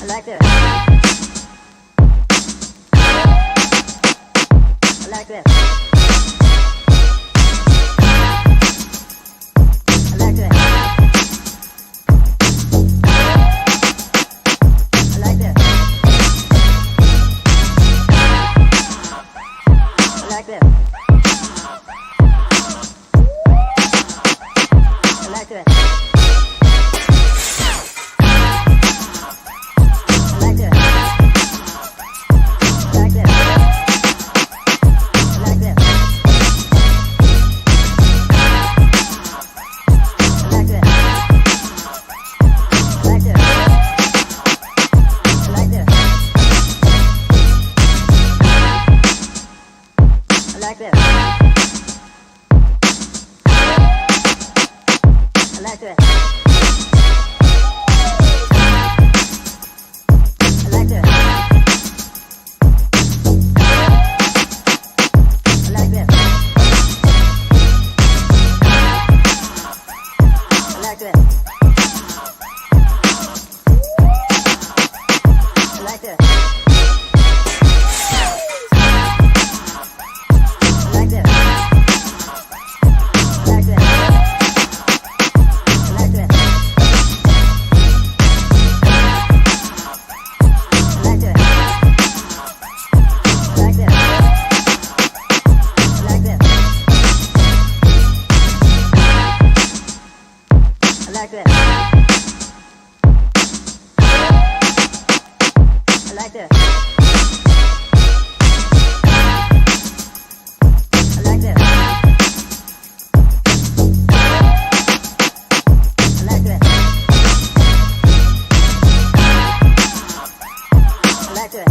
like this. I like this. I like this. I like this. I like this.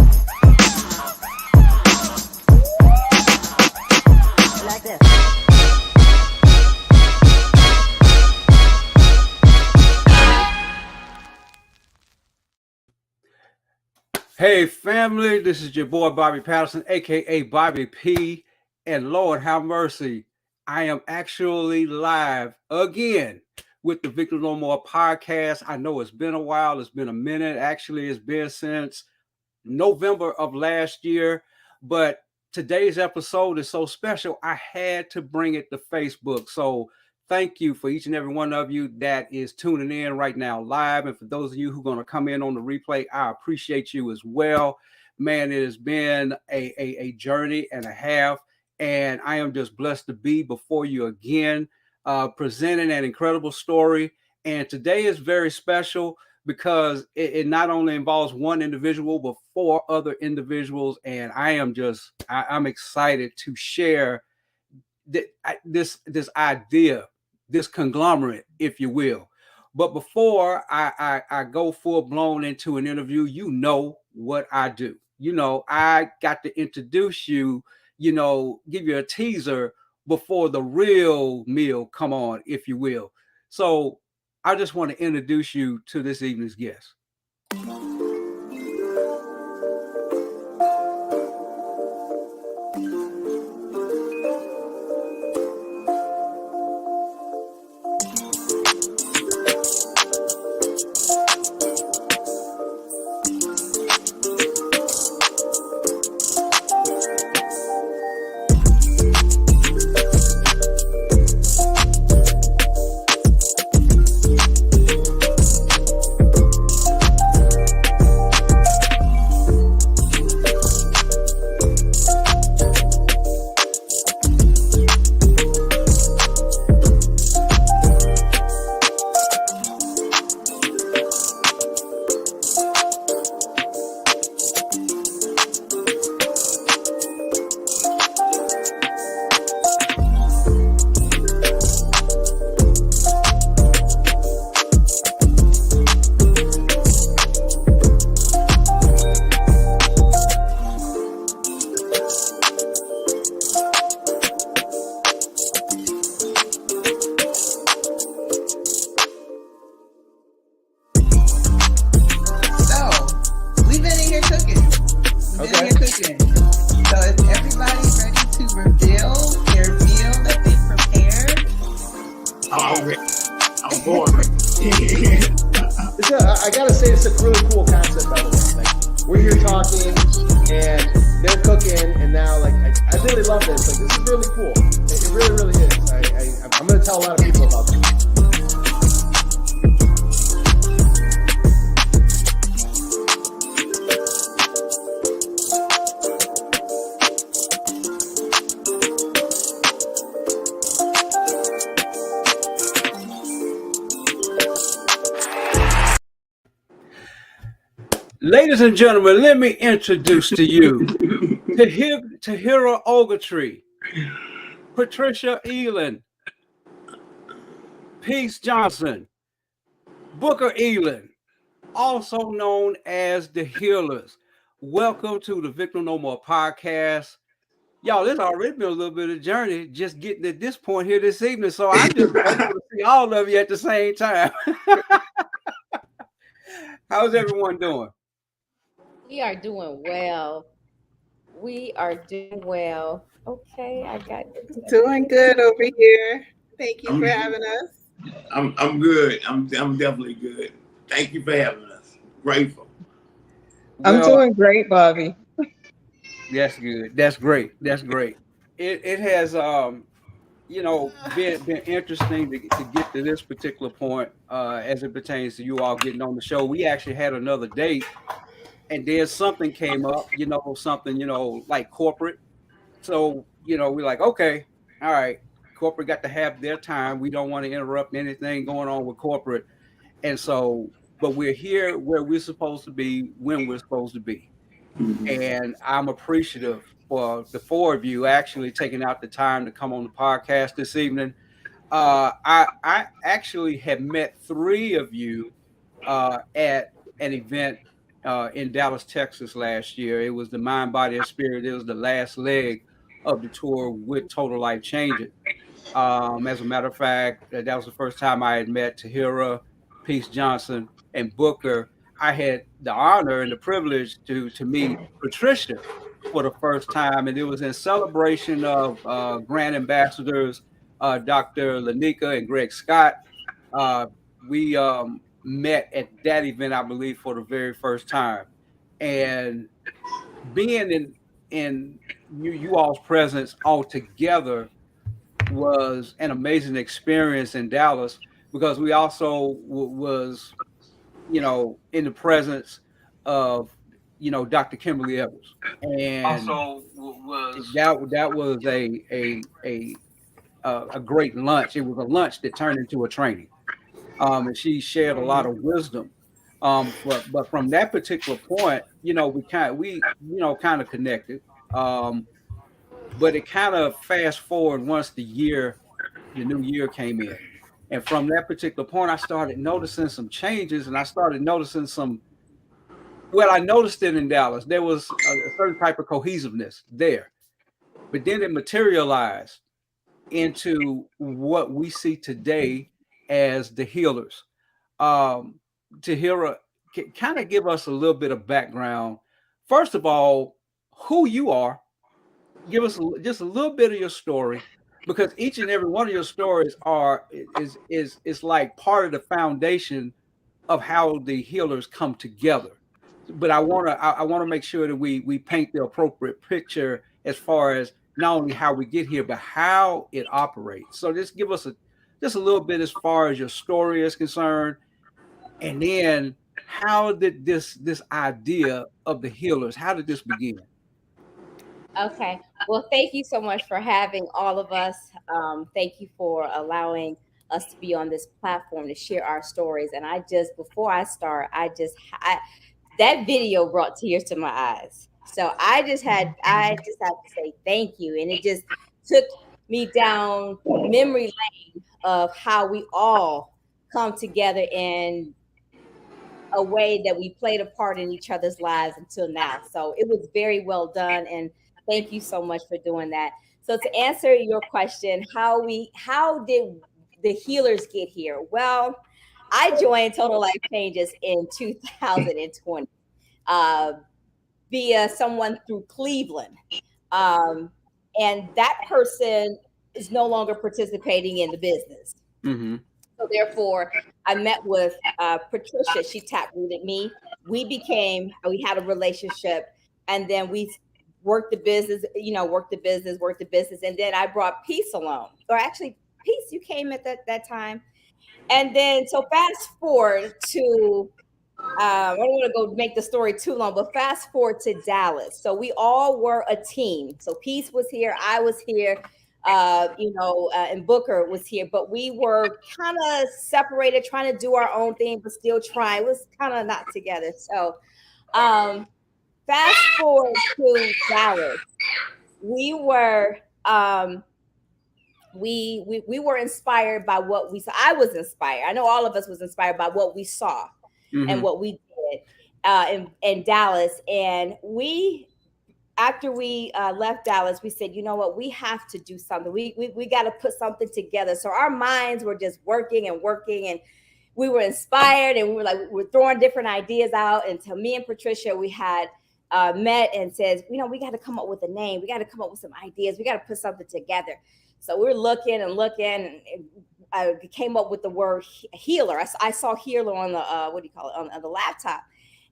I like this. Hey family, this is your boy Bobby Patterson, aka Bobby P, and Lord have mercy, I am actually live again with the Victor No More podcast. I know it's been a while, it's been a minute. Actually, it's been since November of last year, but today's episode is so special, I had to bring it to Facebook. So thank you for each and every one of you that is tuning in right now live. And for those of you who are going to come in on the replay, I appreciate you as well. Man, it has been a journey and a half, and I am just blessed to be before you again, presenting an incredible story. And today is very special because it not only involves one individual, but 4 other individuals. And I'm excited to share this idea, this conglomerate, if you will. But before I go full blown into an interview, you know what I do. You know, I got to introduce you, give you a teaser before the real meal come on, if you will. So I just want to introduce you to this evening's guest. it's a really cool concept, by the way. Like, we're here talking, and they're cooking, and now, like, I really love this. Like, this is really cool. It really, really is. I'm going to tell a lot of people about this. Ladies and gentlemen, let me introduce to you Tahira Ogletree, Patricia Elin, Peace Johnson, Booker Elin, also known as the Healers. Welcome to the Victim No More podcast. Y'all, it's already been a little bit of a journey just getting at this point here this evening. So I'm just grateful to see all of you at the same time. How's everyone doing? We are doing well. We are doing well. Okay, I got it. Doing good over here. Thank you for having us. I'm good. I'm definitely good. Thank you for having us. Grateful. I'm doing great, Bobby. That's good. That's great. That's great. It has been interesting to get to this particular point as it pertains to you all getting on the show. We actually had another date, and then something came up, something, like corporate. So, we're like, okay, all right, corporate got to have their time. We don't want to interrupt anything going on with corporate. And so, but we're here where we're supposed to be when we're supposed to be. And I'm appreciative for the four of you actually taking out the time to come on the podcast this evening. I actually have met three of you at an event in Dallas, Texas last year. It was the Mind, Body, and Spirit. It was the last leg of the tour with Total Life Changing. As a matter of fact, that was the first time I had met Tahira, Peace Johnson, and Booker. I had the honor and the privilege to meet Patricia for the first time, and it was in celebration of Grand Ambassadors Dr. Lanika and Greg Scott. We met at that event, I believe, for the very first time, and being in you all's presence all together was an amazing experience in Dallas, because we also was in the presence of Dr. Kimberly Evans, and also that was a great lunch. It was a lunch that turned into a training, and she shared a lot of wisdom. But from that particular point, we kind of connected. But it kind of fast forward once the new year came in. And from that particular point, I started noticing some changes, and I started noticing I noticed it in Dallas. There was a certain type of cohesiveness there, but then it materialized into what we see today as the Healers. Tahira, kind of give us a little bit of background. First of all, who you are. Give us just a little bit of your story, because each and every one of your stories is like part of the foundation of how the Healers come together. But I want to make sure that we paint the appropriate picture as far as not only how we get here, but how it operates. So just give us just a little bit as far as your story is concerned, and then how did this idea of the Healers, how did this begin? Okay. Well, thank you so much for having all of us. Thank you for allowing us to be on this platform to share our stories. And before I start, that video brought tears to my eyes. So I just had to say thank you. And it just took me down memory lane of how we all come together in a way that we played a part in each other's lives until now. So it was very well done. And thank you so much for doing that. So to answer your question, how did the Healers get here? Well, I joined Total Life Changes in 2020 via someone through Cleveland. And that person is no longer participating in the business. Mm-hmm. So therefore, I met with Patricia. She tap rooted me. We had a relationship, and then we worked the business, worked the business. And then I brought Peace along. Or actually, Peace, you came at that time. And then, so fast forward to, I don't want to go make the story too long, but fast forward to Dallas. So we all were a team. So Peace was here, I was here, and Booker was here, but we were kind of separated, trying to do our own thing, but still trying. It was kind of not together. So fast forward to Dallas, we were we were inspired by what we saw. I was inspired. I know all of us was inspired by what we saw and what we did in Dallas. And after we left Dallas, we said, you know what, we have to do something. We got to put something together. So our minds were just working, and we were inspired, and we were throwing different ideas out. And to me and Patricia, we had met and says, we got to come up with a name. We got to come up with some ideas. We got to put something together. So we're looking, and I came up with the word healer. I saw healer on the on the laptop.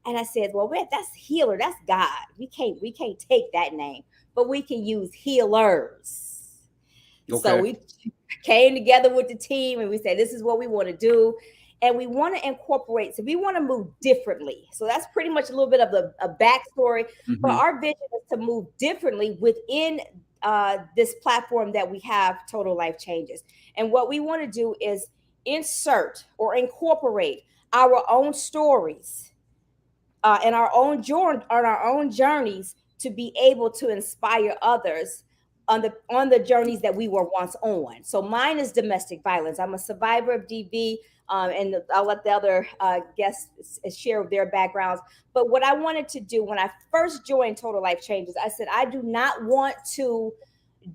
And I said, well, that's healer. That's God. We can't take that name, but we can use healers. Okay. So we came together with the team, and we said, this is what we want to do. And we want to incorporate. So we want to move differently. So that's pretty much a little bit of a backstory. But our vision is to move differently within this platform that we have, Total Life Changes. And what we want to do is insert or incorporate our own stories and our own journeys to be able to inspire others on the journeys that we were once on. So mine is domestic violence. I'm a survivor of DV, and I'll let the other guests share their backgrounds. But what I wanted to do when I first joined Total Life Changes, I said, I do not want to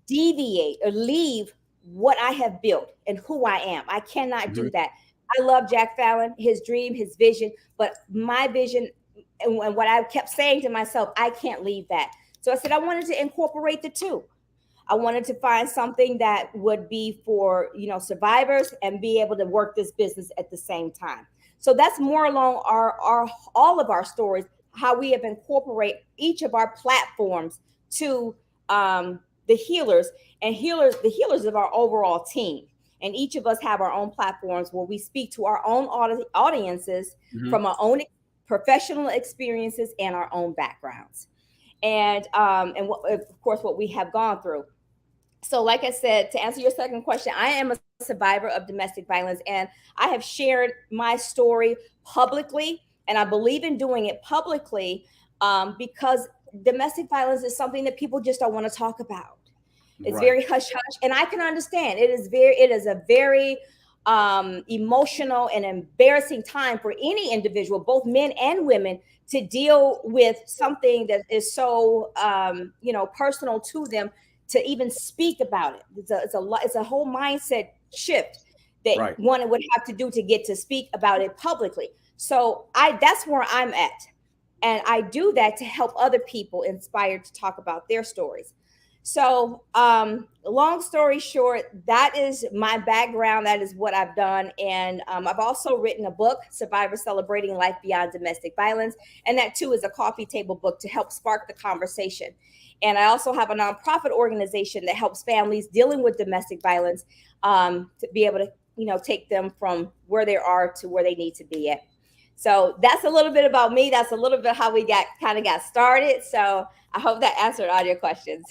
deviate or leave what I have built and who I am. I cannot do that. I love Jack Fallon, his dream, his vision, but my vision and what I kept saying to myself, I can't leave that. So I said, I wanted to incorporate the two. I wanted to find something that would be for, survivors and be able to work this business at the same time. So that's more along all of our stories, how we have incorporated each of our platforms to the healers, and the healers of our overall team. And each of us have our own platforms where we speak to our own audiences from our own professional experiences and our own backgrounds, and of course what we have gone through. So like I said, to answer your second question, I am a survivor of domestic violence, and I have shared my story publicly, and I believe in doing it publicly because domestic violence is something that people just don't want to talk about. It's very hush hush, and I can understand. It is a very emotional and embarrassing time for any individual, both men and women, to deal with something that is so personal to them, to even speak about it. It's a whole mindset shift that one would have to do to get to speak about it publicly. So that's where I'm at, and I do that to help other people inspired to talk about their stories. So long story short, that is my background. That is what I've done. And I've also written a book, Survivors Celebrating Life Beyond Domestic Violence. And that too is a coffee table book to help spark the conversation. And I also have a nonprofit organization that helps families dealing with domestic violence to be able to, take them from where they are to where they need to be at. So that's a little bit about me. That's a little bit how we got started. So I hope that answered all your questions.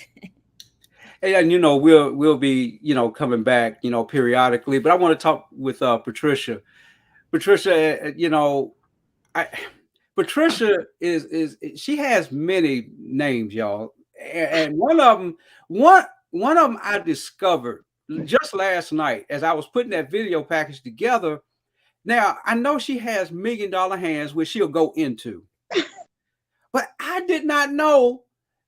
And we'll be coming back periodically, but I want to talk with Patricia. Patricia, Patricia is she has many names, y'all, and one of them I discovered just last night as I was putting that video package together. Now I know she has $1 million hands, which she'll go into, but I did not know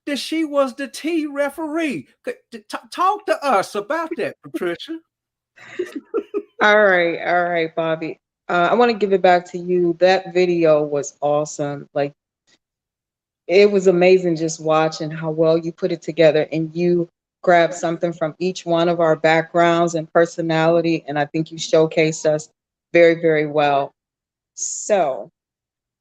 that she was the T referee. Talk to us about that, Patricia. All right, Bobby. I want to give it back to you. That video was awesome. Like, it was amazing just watching how well you put it together, and you grabbed something from each one of our backgrounds and personality, and I think you showcased us very, very well. So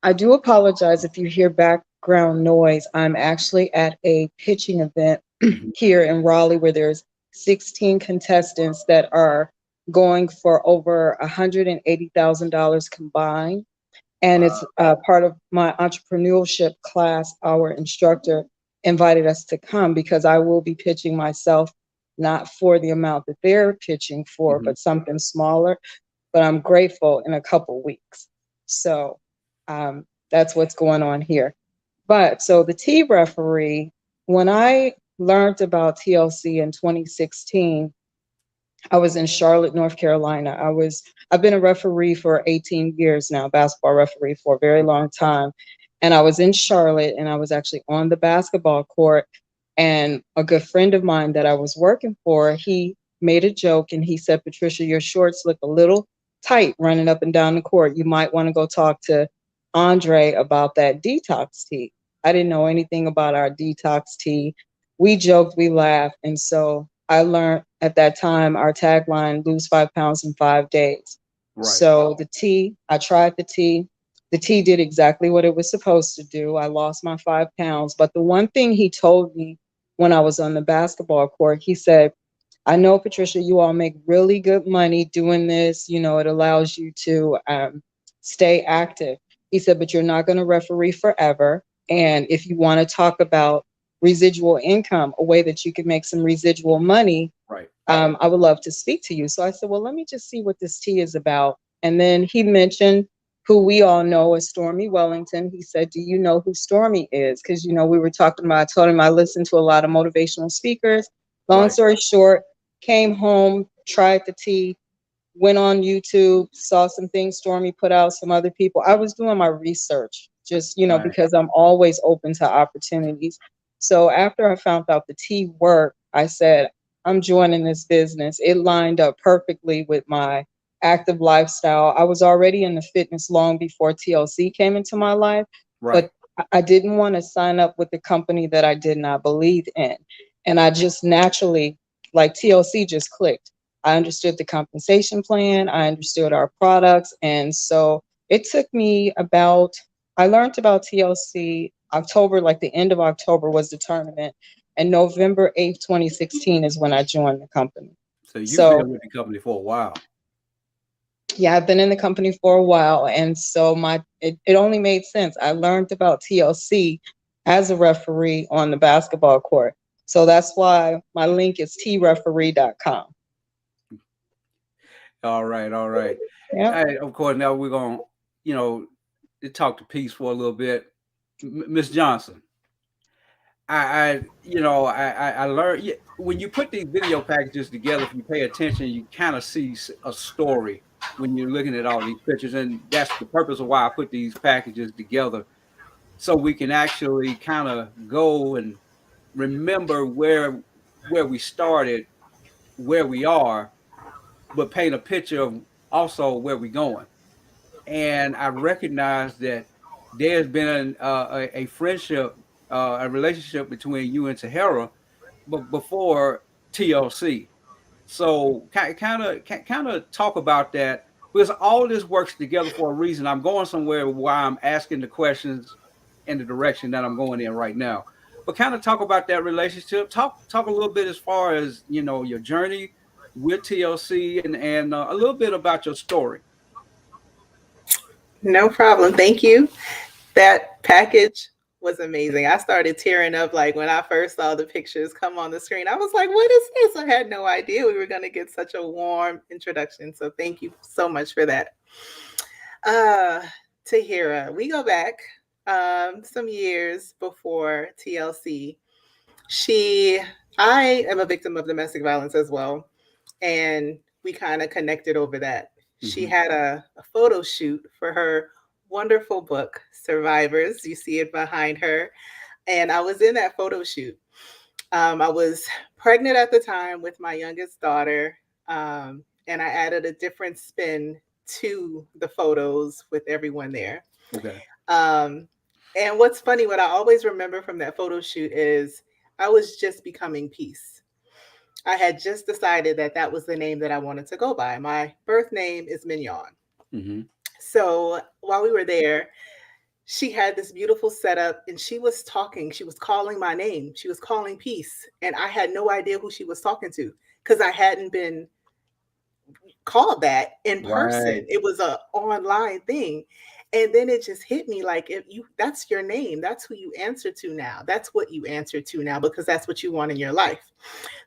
I do apologize if you hear background noise. I'm actually at a pitching event Mhm. here in Raleigh where there's 16 contestants that are going for over $180,000 combined. And it's part of my entrepreneurship class. Our instructor invited us to come because I will be pitching myself, not for the amount that they're pitching for, Mhm. but something smaller. But I'm grateful in a couple weeks. So that's what's going on here. But so the T referee, when I learned about TLC in 2016, I was in Charlotte, North Carolina. I've been a referee for 18 years now, basketball referee for a very long time. And I was in Charlotte and I was actually on the basketball court. And a good friend of mine that I was working for, he made a joke and he said, Patricia, your shorts look a little tight running up and down the court. You might want to go talk to Andre about that detox tea. I didn't know anything about our detox tea. We joked, we laughed. And so I learned at that time our tagline, lose 5 pounds in 5 days. Right. So the tea, I tried the tea. The tea did exactly what it was supposed to do. I lost my 5 pounds. But the one thing he told me when I was on the basketball court, he said, I know, Patricia, you all make really good money doing this. You know, it allows you to stay active. He said, but you're not going to referee forever. And if you want to talk about residual income, a way that you can make some residual money, Right. I would love to speak to you. So I said, well, let me just see what this tea is about. And then he mentioned who we all know as Stormy Wellington. He said, do you know who Stormy is? Because, you know, we were talking about, I told him I listened to a lot of motivational speakers. Long Right. story short, came home, tried the tea, went on YouTube, saw some things Stormy put out, some other people. I was doing my research just, you know, Right. because I'm always open to opportunities. So after I found out the tea worked, I said, I'm joining this business. It lined up perfectly with my active lifestyle. I was already in the fitness long before TLC came into my life, Right. but I didn't want to sign up with the company that I did not believe in. And I just naturally, like TLC just clicked. I understood the compensation plan. I understood our products. And so it took me about, I learned about TLC October, like the end of October was the tournament. And November 8th, 2016 is when I joined the company. So you've So been with the company for a while. yeah, I've been in the company for a while. And so it only made sense. I learned about TLC as a referee on the basketball court. So that's why my link is treferee.com. All right. All right. Yeah. Of course, now we're going to, you know, talk to Peace for a little bit. Miss Johnson, I learned when you put these video packages together, if you pay attention, you kind of see a story when you're looking at all these pictures. And that's the purpose of why I put these packages together. So we can actually kind of go and remember where we started, where we are, but paint a picture of also where we're going. And I recognize that there's been a friendship, a relationship between you and Tahara, but before TLC. So kind of talk about that because all this works together for a reason. I'm going somewhere where I'm asking the questions in the direction that I'm going in right now. But kind of talk about that relationship. Talk a little bit as far as your journey with TLC and a little bit about your story. No problem. Thank you. That package was amazing. I started tearing up like when I first saw the pictures come on the screen. I was like, what is this? I had no idea we were going to get such a warm introduction. So thank you so much for that. Tahira, we go back some years before TLC. I am a victim of domestic violence as well. And we kind of connected over that. She had a photo shoot for her wonderful book, Survivors. You see it behind her. And I was in that photo shoot. I was pregnant at the time with my youngest daughter. And I added a different spin to the photos with everyone there. Okay. And what's funny, what I always remember from that photo shoot is I was just becoming peace. I had just decided that that was the name that I wanted to go by. My birth name is Mignon. Mm-hmm. So while we were there, she had this beautiful setup and she was talking. She was calling my name. She was calling peace. And I had no idea who she was talking to because I hadn't been called that in Right. person. It was a online thing. And then it just hit me like, if you, that's your name. That's who you answer to now. That's what you answer to now because that's what you want in your life.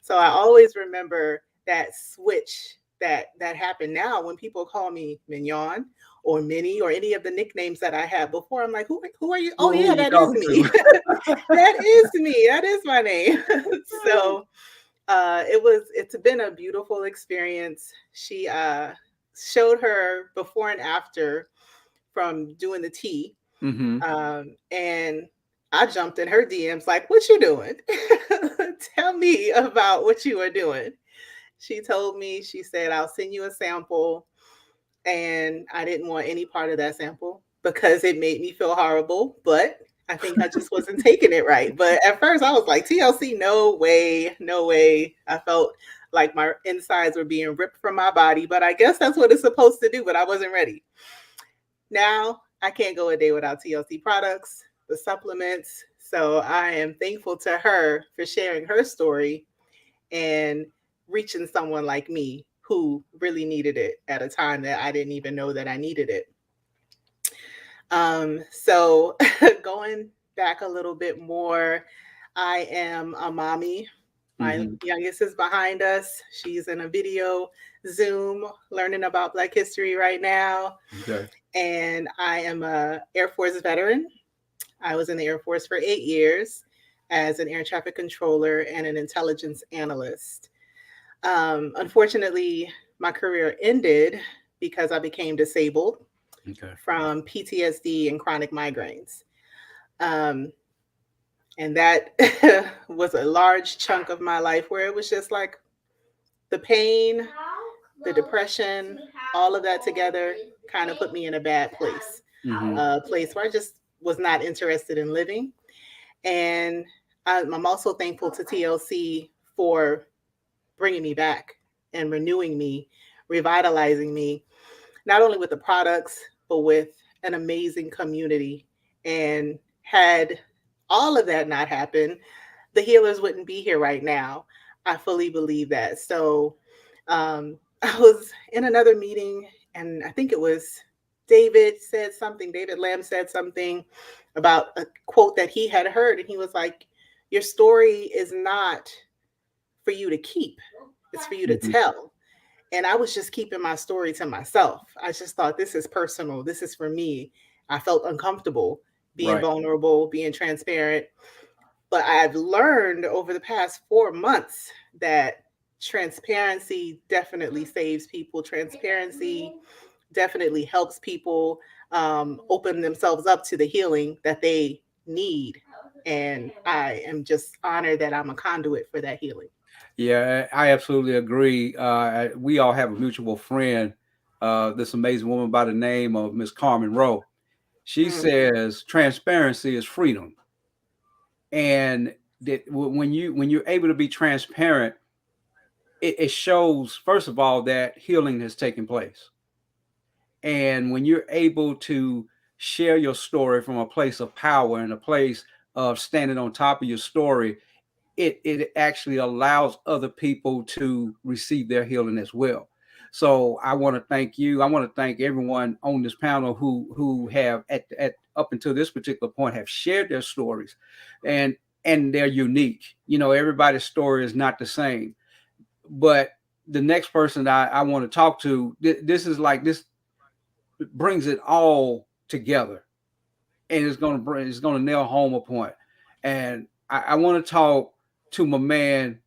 So I always remember that switch that happened. Now when people call me Mignon or Minnie or any of the nicknames that I had before, I'm like, who are you? Oh Who yeah, you that is talking me. to? That is me. That is my name. So it's been a beautiful experience. She showed her before and after from doing the tea. Mm-hmm. And I jumped in her DMs like, what you doing? Tell me about what you are doing. She told me, she said, I'll send you a sample. And I didn't want any part of that sample because it made me feel horrible. But I think I just wasn't taking it right. But at first I was like, TLC, no way, no way. I felt like my insides were being ripped from my body. But I guess that's what it's supposed to do. But I wasn't ready. Now I can't go a day without TLC products, the supplements. So I am thankful to her for sharing her story and reaching someone like me who really needed it at a time that I didn't even know that I needed it. So going back a little bit more, I am a mommy. My Mm-hmm. youngest is behind us. She's in a video Zoom learning about Black history right now. Okay. And I am a Air Force veteran. I was in the Air Force for 8 years as an air traffic controller and an intelligence analyst. Unfortunately, my career ended because I became disabled Okay. from PTSD and chronic migraines. Um, and that was a large chunk of my life where it was just like the pain, the depression, all of that together kind of put me in a bad place, Mm-hmm. a place where I just was not interested in living. And I'm also thankful to TLC for bringing me back and renewing me, revitalizing me, not only with the products, but with an amazing community. And had all of that not happened, the healers wouldn't be here right now. I fully believe that. So I was in another meeting, and I think it was David Lamb said something about a quote that he had heard, and he was like, your story is not for you to keep, it's for you to Mm-hmm. tell. And I was just keeping my story to myself. I just thought, this is personal, this is for me. I felt uncomfortable being Right. vulnerable, being transparent. But I've learned over the past 4 months that transparency definitely saves people. Transparency definitely helps people open themselves up to the healing that they need. And I am just honored that I'm a conduit for that healing. Yeah, I absolutely agree. We all have a mutual friend, this amazing woman by the name of Miss Carmen Rowe. She Mm, says transparency is freedom, and that when you're able to be transparent, it shows first of all that healing has taken place, and when you're able to share your story from a place of power and a place of standing on top of your story, it actually allows other people to receive their healing as well. So I want to thank you. I want to thank everyone on this panel who have at up until this particular point have shared their stories, and they're unique. You know, everybody's story is not the same. But the next person I want to talk to, this is like this brings it all together, and it's gonna nail home a point. And I want to talk to my man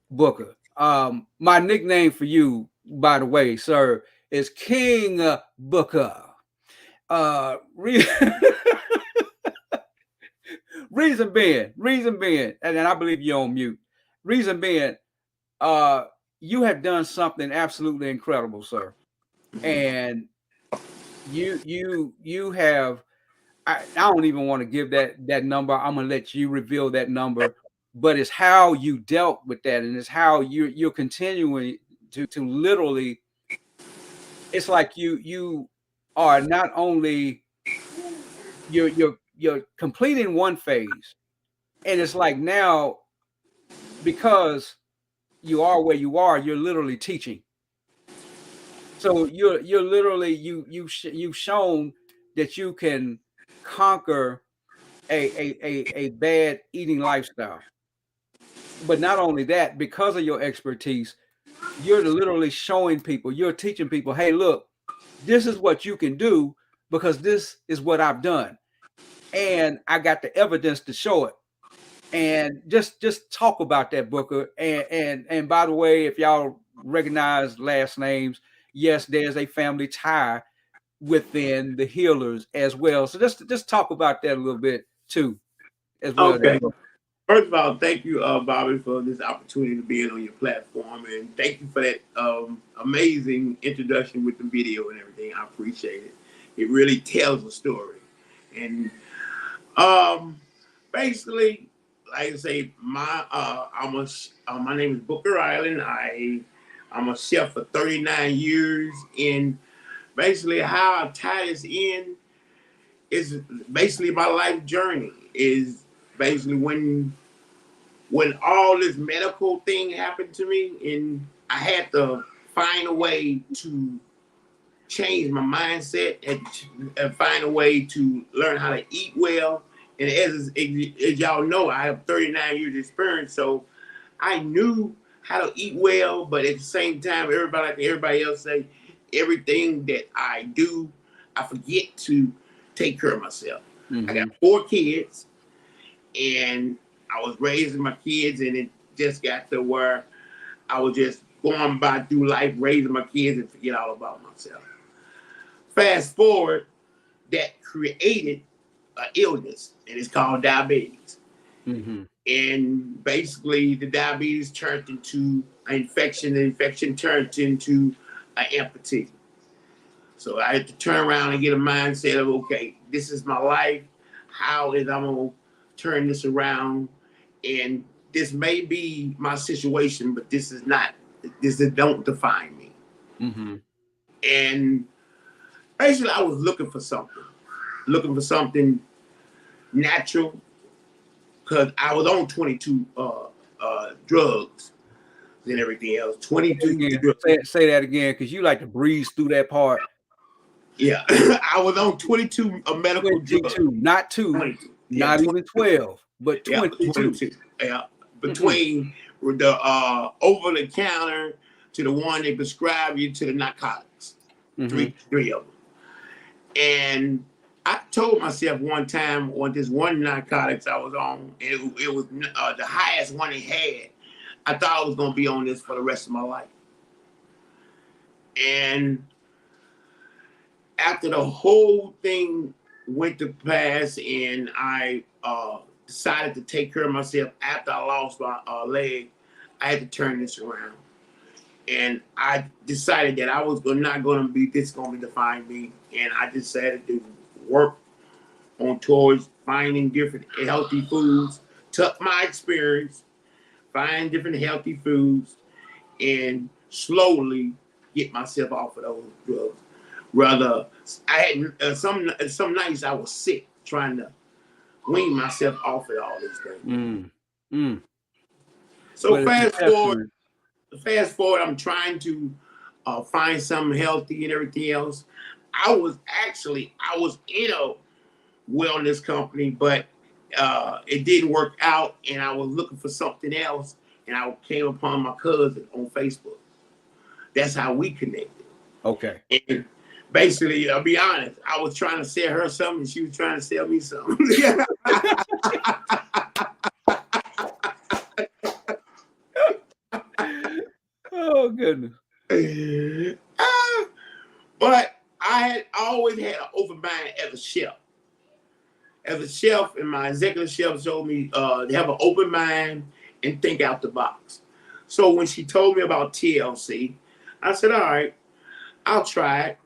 Booker. My nickname for you, by the way, sir, is King Booker. Re- reason being, and then I believe you're on mute. Reason being, uh, you have done something absolutely incredible, sir, and you have. I don't even want to give that number. I'm gonna let you reveal that number. but it's how you dealt with that, and it's how you're continuing to literally. It's like you are not only you're completing one phase, and it's like now because you are where you are, you're literally teaching. So you're literally you've shown that you can conquer a bad eating lifestyle. But not only that, because of your expertise, you're literally showing people, you're teaching people, hey, look, this is what you can do because this is what I've done. And I got the evidence to show it. And just talk about that, Booker. And by the way, if y'all recognize last names, yes, there's a family tie within the healers as well. So just talk about that a little bit too, as well. Okay. First of all, thank you, Bobby, for this opportunity to be on your platform, and thank you for that amazing introduction with the video and everything. I appreciate it. It really tells a story, and basically, like I say, my name is Booker Island. I'm a chef for 39 years, and basically how I tie this in is basically my life journey. Is basically when all this medical thing happened to me, and I had to find a way to change my mindset and find a way to learn how to eat well. And as y'all know, I have 39 years experience, so I knew how to eat well, but at the same time, everybody else say, everything that I do, I forget to take care of myself. Mm-hmm. I got 4 kids, and I was raising my kids, and it just got to where I was just going by through life, raising my kids, and forget all about myself. Fast forward, that created an illness, and it's called diabetes. Mm-hmm. And basically, the diabetes turned into an infection. The infection turned into an amputee. So I had to turn around and get a mindset of, okay, this is my life. How is I'm going to turn this around? And this may be my situation, but this is not. This don't define me. Mm-hmm. And basically, I was looking for something natural, because I was on 22 drugs and everything else. 22 drugs. Say that again, because you like to breeze through that part. Yeah, I was on 22 medical 22, drugs. not 2, 22. not even 12, but 22. Yeah, 22. Yeah, between the over the counter to the one they prescribe you to the narcotics. Mm-hmm. Three of them. And I told myself one time on this one narcotics I was on, and it was the highest one it had. I thought I was going to be on this for the rest of my life. And after the whole thing went to pass, and I decided to take care of myself after I lost my leg, I had to turn this around. And I decided that I was not going to be this going to define me, and I decided to work on towards finding different healthy foods, took my experience, find different healthy foods, and slowly get myself off of those drugs. Rather, I had some nights I was sick trying to wean myself off of all these things. So fast forward, I'm trying to find something healthy and everything else. I was in a wellness company, but it didn't work out, and I was looking for something else, and I came upon my cousin on Facebook. That's how we connected. Okay. And basically, I'll be honest, I was trying to sell her something, and she was trying to sell me something. Oh, goodness. But I had always had an open mind as a chef. As a chef, and my executive chef told me to have an open mind and think out the box. So when she told me about TLC, I said, all right, I'll try it.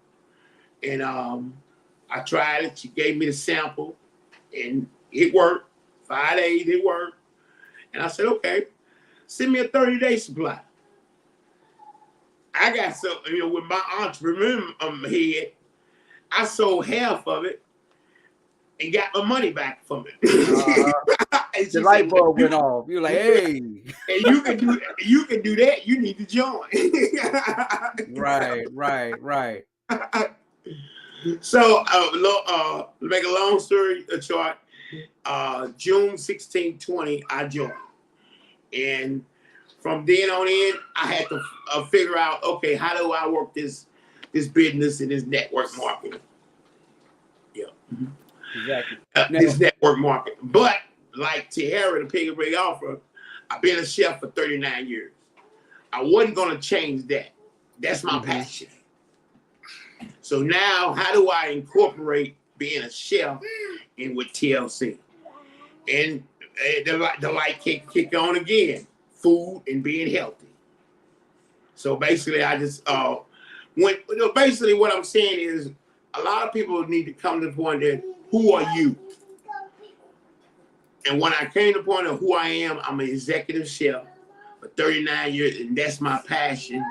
And I tried it. She gave me the sample, and it worked. 5 days, it worked. And I said, okay, send me a 30-day supply. I got so, with my entrepreneur head, I sold half of it and got my money back from it. And The she light said, bulb went off. You're like, hey. and you can do that. You need to join. Right. So, make a long story short, June 16, 20, I joined. And from then on in, I had to figure out, okay, how do I work this business and this network marketing? Yeah. Exactly. This network marketing. But like Tiara, the Pig and Big Offer, I've been a chef for 39 years. I wasn't going to change that. That's my passion. So now, how do I incorporate being a chef in with TLC? And the light kick on again, food and being healthy. So basically, I just basically what I'm saying is a lot of people need to come to the point that who are you? And when I came to the point of who I am, I'm an executive chef for 39 years, and that's my passion.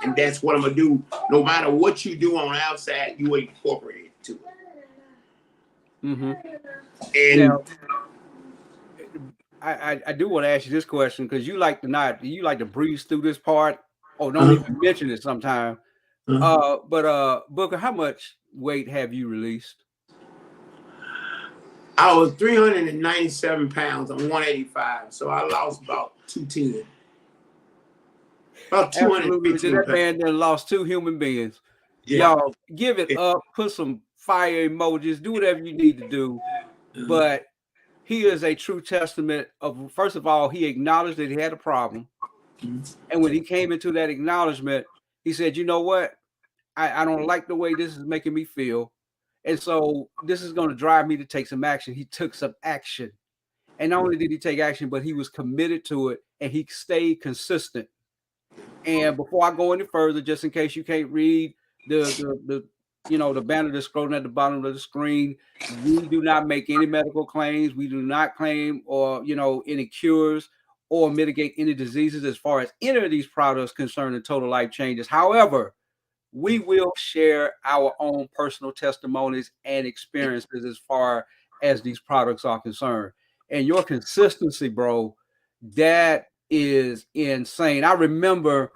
And that's what I'm going to do. No matter what you do on the outside, you incorporate it to it. And now, I do want to ask you this question because you like to breeze through this part or don't even mention it sometime. But Booker, how much weight have you released? I was 397 pounds. I'm 185, so I lost about 210. About 215 that man then lost 2 human beings. Yeah. Y'all give it up, put some fire emojis, do whatever you need to do. But he is a true testament of, first of all, he acknowledged that he had a problem. And when he came into that acknowledgement, he said, you know what? I don't like the way this is making me feel. And so this is going to drive me to take some action. He took some action. And not only did he take action, but he was committed to it and he stayed consistent. And before I go any further, just in case you can't read the banner that's scrolling at the bottom of the screen, we do not make any medical claims. We do not claim or any cures or mitigate any diseases as far as any of these products concerning total life changes. However, we will share our own personal testimonies and experiences as far as these products are concerned. And your consistency, bro, that is insane. I remember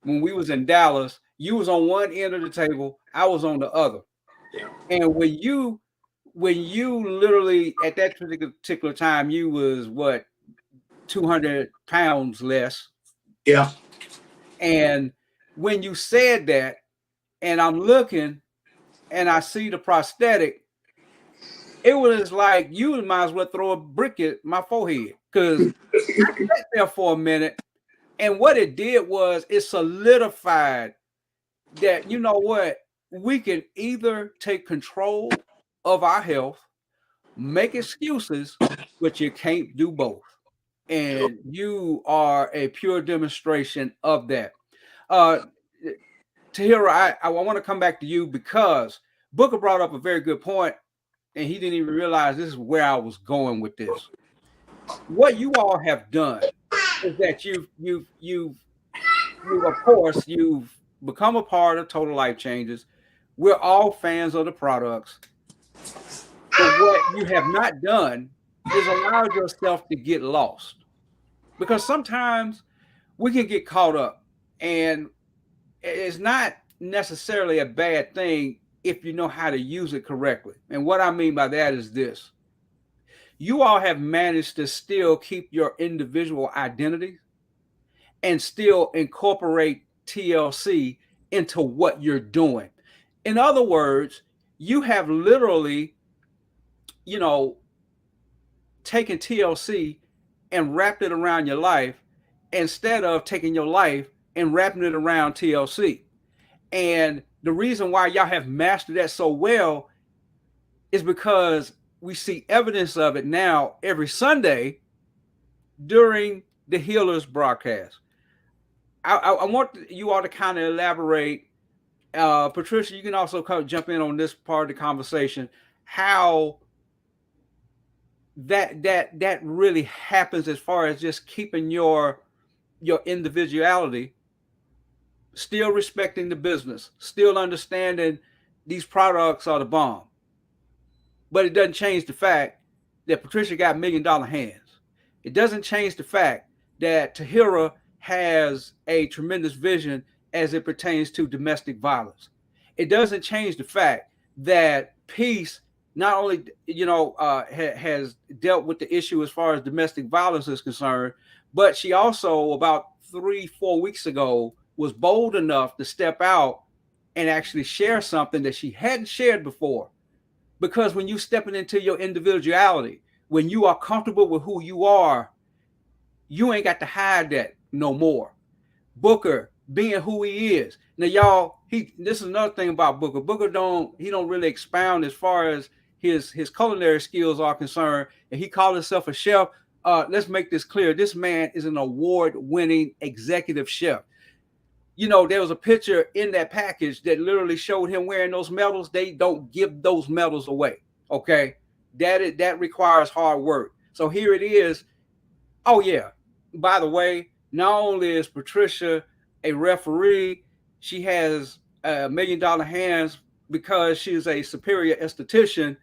when we was in Dallas, you was on one end of the table, I was on the other. And when you literally at that particular time, you was what, 200 pounds less. Yeah. And when you said that, and I'm looking and I see the prosthetic, it was like you might as well throw a brick at my forehead because I sat there for a minute. And what it did was it solidified that, you know what, we can either take control of our health, make excuses, but you can't do both. And you are a pure demonstration of that. Tahira, I want to come back to you because Booker brought up a very good point, and he didn't even realize this is where I was going with this. What you all have done is that you've of course you've become a part of Total Life Changes. We're all fans of the products. But what you have not done is allowed yourself to get lost. Because sometimes we can get caught up, and it's not necessarily a bad thing if you know how to use it correctly. And what I mean by that is this. You all have managed to still keep your individual identity and still incorporate TLC into what you're doing. In other words, you have literally, taken TLC and wrapped it around your life instead of taking your life and wrapping it around TLC. And the reason why y'all have mastered that so well is because we see evidence of it now every Sunday during the Healers broadcast. I want you all to kind of elaborate. Patricia, you can also jump in on this part of the conversation, how that really happens as far as just keeping your individuality, still respecting the business, still understanding these products are the bomb. But it doesn't change the fact that Patricia got $1 million hands. It doesn't change the fact that Tahira has a tremendous vision as it pertains to domestic violence. It doesn't change the fact that Peace not only has dealt with the issue as far as domestic violence is concerned, but she also about 3-4 weeks ago was bold enough to step out and actually share something that she hadn't shared before. Because when you're stepping into your individuality, when you are comfortable with who you are, you ain't got to hide that no more. Booker being who he is. Now, y'all, this is another thing about Booker. Booker don't really expound as far as his culinary skills are concerned. And he called himself a chef. Let's make this clear. This man is an award-winning executive chef. You know, there was a picture in that package that literally showed him wearing those medals. They don't give those medals away. Okay. That requires hard work. So here it is. Oh, yeah. By the way, not only is Patricia a referee, she has $1 million hands because she's a superior esthetician,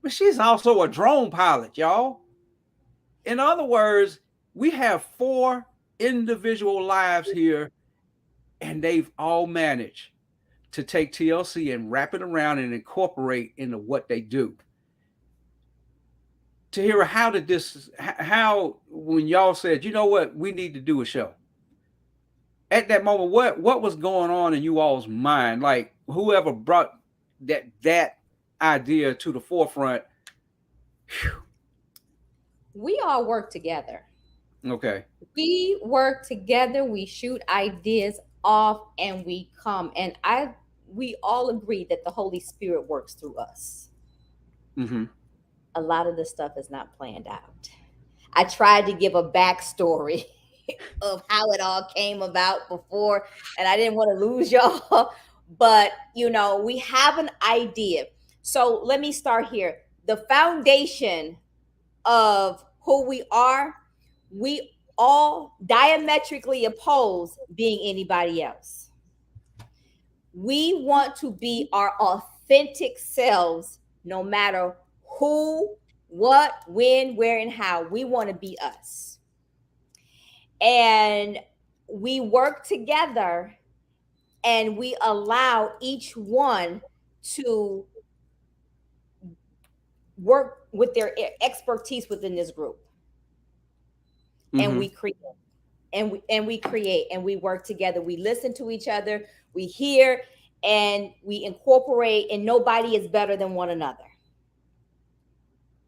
but she's also a drone pilot, y'all. In other words, we have 4 individual lives here, and they've all managed to take TLC and wrap it around and incorporate into what they do. Tahira, how when y'all said, you know what, we need to do a show, at that moment, what was going on in you all's mind? Like, whoever brought that idea to the forefront? Whew. We all work together. Okay. We work together, we shoot ideas off, and we come. And we all agree that the Holy Spirit works through us. Mm-hmm. A lot of the stuff is not planned out. I tried to give a backstory of how it all came about before, and I didn't want to lose y'all. But, we have an idea. So let me start here. The foundation of who we are, we all diametrically oppose being anybody else. We want to be our authentic selves, no matter who, what, when, where, and how. We want to be us. And we work together, and we allow each one to work with their expertise within this group. Mm-hmm. And we create. And we create, and we work together. We listen to each other, we hear, and we incorporate, and nobody is better than one another.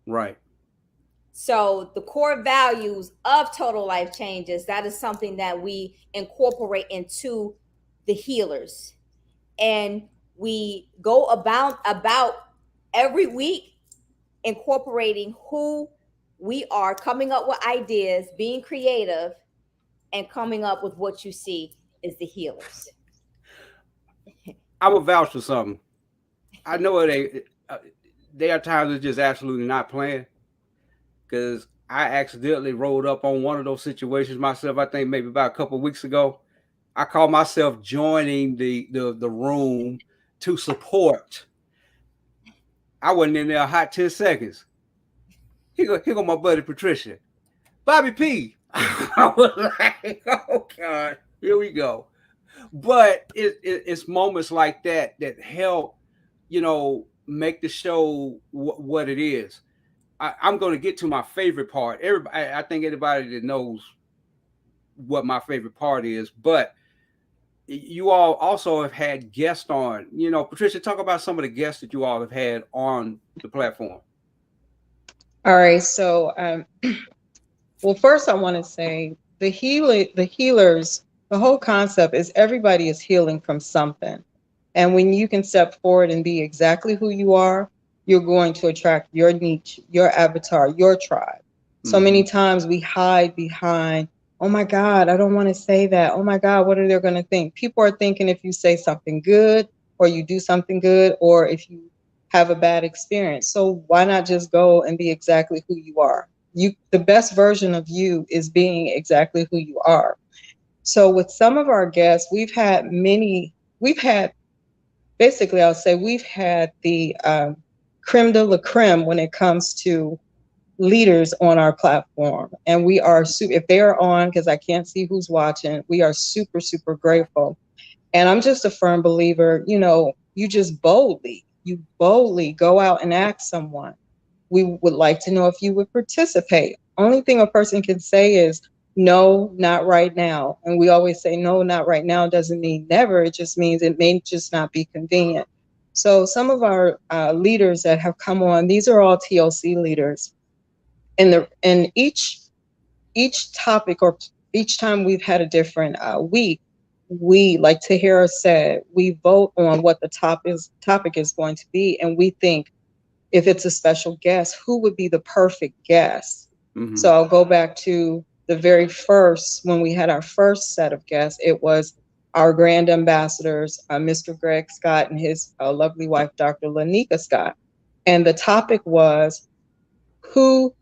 Right. So the core values of Total Life Changes, that is something that we incorporate into the healers. And we go about every week incorporating who we are, coming up with ideas, being creative, and coming up with what you see is the healers. I would vouch for something. I know there are times it's just absolutely not planned, because I accidentally rolled up on one of those situations myself. I think maybe about a couple of weeks ago. I called myself joining the room to support. I wasn't in there a hot 10 seconds. Here go my buddy Patricia. Bobby P. I was like, oh God, here we go. But it's moments like that help, make the show what it is. I'm going to get to my favorite part. I think anybody that knows what my favorite part is, but you all also have had guests on. Patricia, talk about some of the guests that you all have had on the platform. All right, so well, first I want to say the healers, the whole concept is everybody is healing from something. And when you can step forward and be exactly who you are, you're going to attract your niche, your avatar, your tribe. So many times we hide behind, oh my God, I don't want to say that. Oh my God, what are they going to think? People are thinking if you say something good, or you do something good, or if you have a bad experience. So why not just go and be exactly who you are? The best version of you is being exactly who you are. So with some of our guests, we've had basically, I'll say we've had the creme de la creme when it comes to leaders on our platform. And we are, if they are on, because I can't see who's watching, we are super, super grateful. And I'm just a firm believer, you boldly go out and ask someone. We would like to know if you would participate. Only thing a person can say is, no, not right now. And we always say, no, not right now doesn't mean never. It just means it may just not be convenient. So some of our leaders that have come on, these are all TLC leaders. And each topic, or each time we've had a different week, we, like Tahira said, we vote on what the topic is going to be, and we think, if it's a special guest, who would be the perfect guest? Mhm. So I'll go back to the very first, when we had our first set of guests, it was our grand ambassadors, Mr. Greg Scott and his lovely wife, Dr. Lanika Scott. And the topic was, who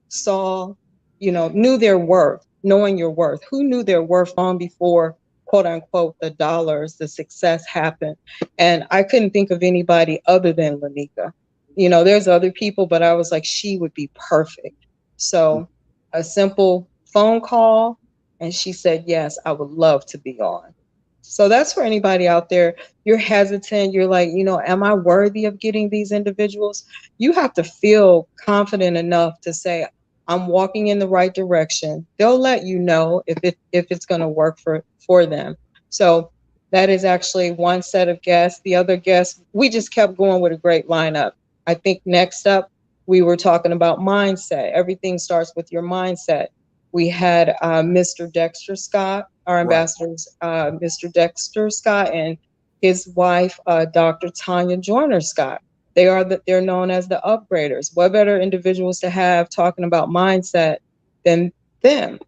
saw, knew their worth, knowing your worth, who knew their worth long before, quote unquote, the dollars, the success happened. And I couldn't think of anybody other than Lanika. There's other people, but I was like, she would be perfect. So a simple phone call, and she said, yes, I would love to be on. So that's for anybody out there. You're hesitant. You're like, am I worthy of getting these individuals? You have to feel confident enough to say, I'm walking in the right direction. They'll let you know if it's going to work for them. So that is actually one set of guests. The other guests, we just kept going with a great lineup. I think next up, we were talking about mindset. Everything starts with your mindset. We had Mr. Dexter Scott, our ambassadors, Mr. Dexter Scott and his wife, Dr. Tanya Joyner Scott. They're known as the upgraders. What better individuals to have talking about mindset than them?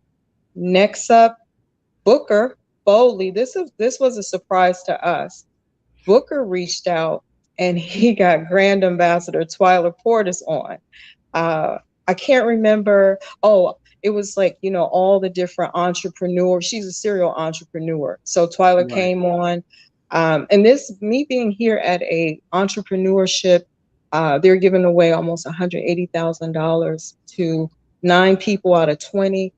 Next up, Booker Boldly. This was a surprise to us. Booker reached out and he got Grand Ambassador Twyla Portis on. I can't remember. Oh, it was like, all the different entrepreneurs. She's a serial entrepreneur. So Twyla came on. And me being here at a entrepreneurship, they're giving away almost $180,000 to 9 people out of 20.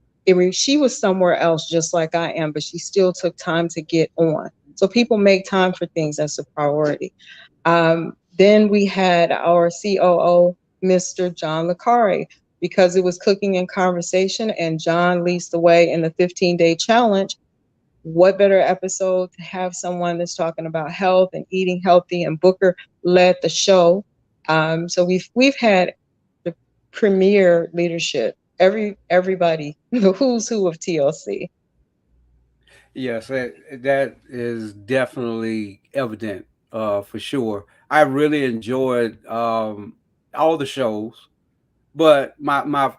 She was somewhere else just like I am, but she still took time to get on. So people make time for things. That's a priority. Then we had our COO, Mr. John Licari, because it was cooking and conversation, and John leads the way in the 15-day challenge. What better episode to have someone that's talking about health and eating healthy, and Booker led the show. So we've had the premier leadership, everybody, the who's who of TLC. Yes, that is definitely evident, for sure. I really enjoyed all the shows, but my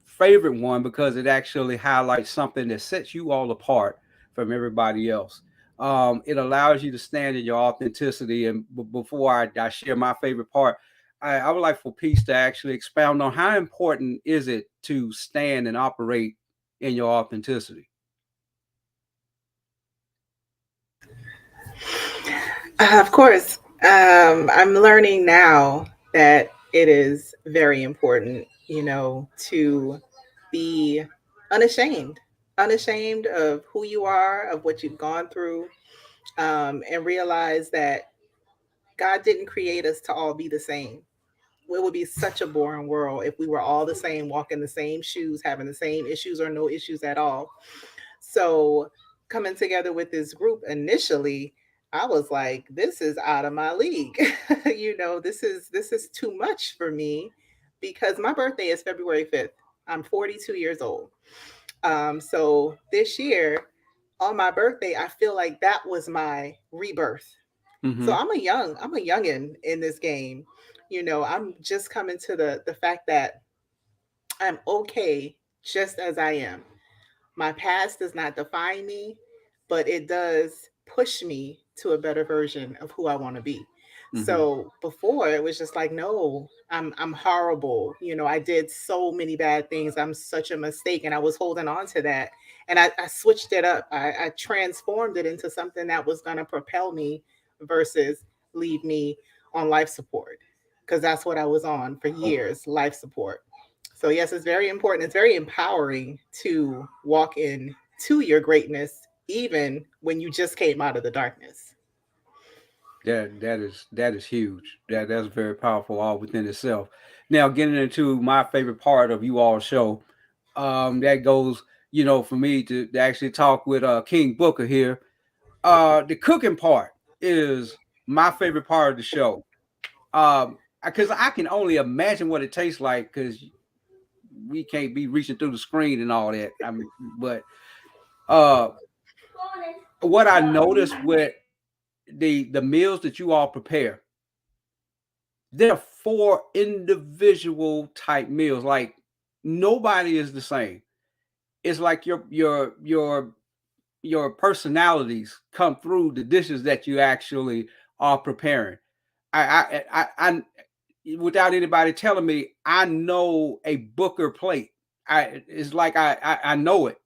favorite one, because it actually highlights something that sets you all apart from everybody else. It allows you to stand in your authenticity. And before I share my favorite part, I would like for Peace to actually expound on how important is it to stand and operate in your authenticity. Of course. I'm learning now that it is very important, to be unashamed, unashamed of who you are, of what you've gone through, and realize that God didn't create us to all be the same. It would be such a boring world if we were all the same, walking the same shoes, having the same issues or no issues at all. So coming together with this group initially, I was like, this is out of my league. This is too much for me, because my birthday is February 5th. I'm 42 years old. So this year on my birthday, I feel like that was my rebirth. So Mm-hmm. I'm a youngin in this game. I'm just coming to the fact that I'm okay just as I am. My past does not define me, but it does push me to a better version of who I want to be. So before it was just like, no, I'm horrible. You know, I did so many bad things. I'm such a mistake. And I was holding on to that. And I switched it up. I transformed it into something that was gonna propel me versus leave me on life support. Because that's what I was on for years, life support. So yes, it's very important. It's very empowering to walk in to your greatness, even when you just came out of the darkness. That is huge. That's very powerful all within itself. Now getting into my favorite part of you all show, that goes, for me to actually talk with King Booker here. The cooking part is my favorite part of the show. Because I can only imagine what it tastes like, because we can't be reaching through the screen and all that. But uh, what I noticed with the meals that you all prepare, there are four individual type meals. Like nobody is the same. It's like your personalities come through the dishes that you actually are preparing. I without anybody telling me, I know a Booker plate. It's like I know it.